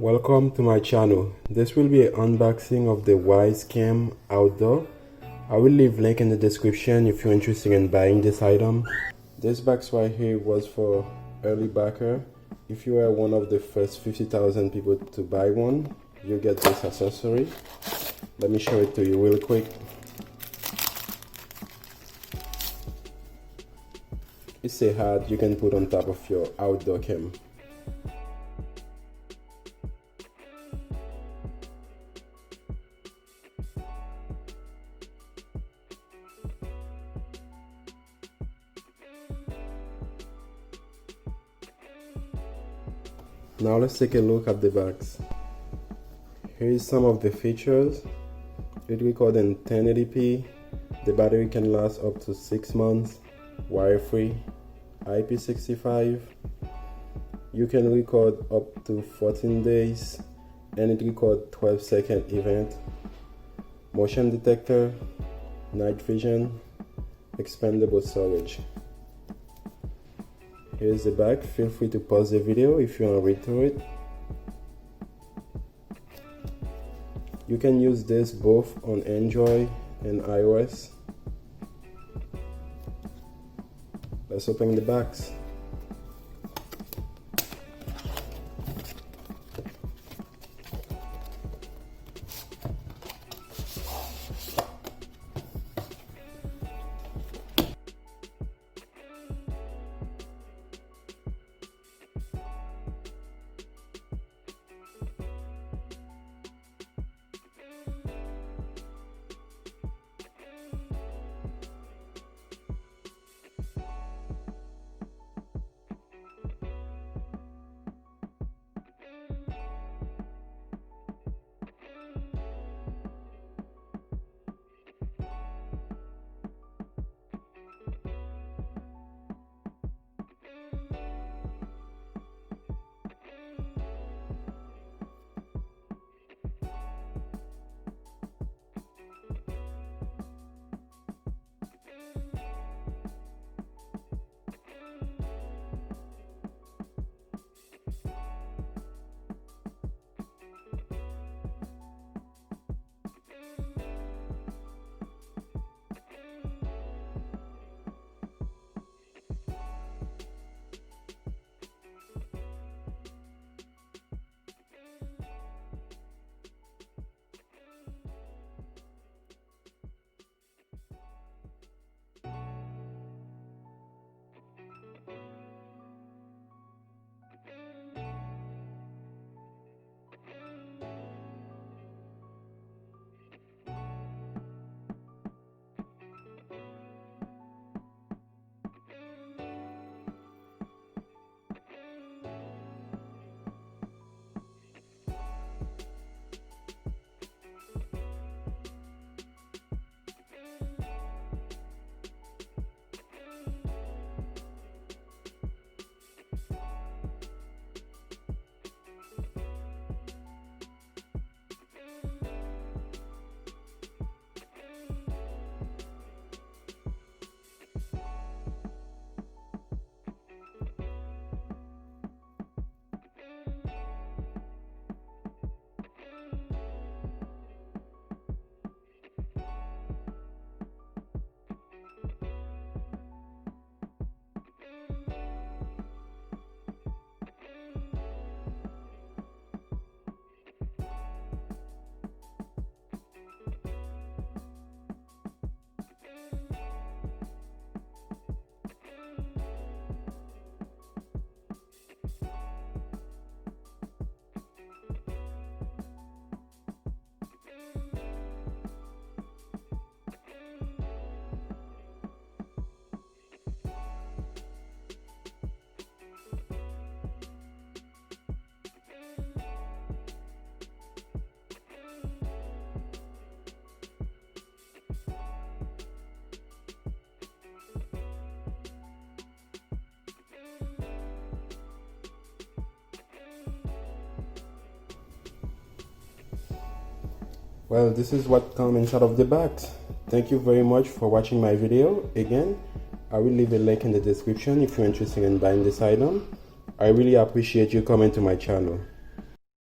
Welcome to my channel. This will be an unboxing of the Wyze Cam Outdoor. I will leave link in the description if you're interested in buying this item. This box right here was for early backer. If you are one of the first 50,000 people to buy one, you get this accessory. Let me show it to you real quick. It's a hat you can put on top of your outdoor cam. Now let's take a look at the box. Here is some of the features. It records in 1080p. The battery can last up to 6 months. Wire-free. IP65. You can record up to 14 days. And it records 12-second event. Motion detector. Night vision. Expandable storage. Here's the back. Feel free to pause the video if you want to read through it. You can use this both on Android and iOS. Let's open the box. Well, this is what comes inside of the box. Thank you very much for watching my video. Again, I will leave a link in the description if you're interested in buying this item. I really appreciate you coming to my channel.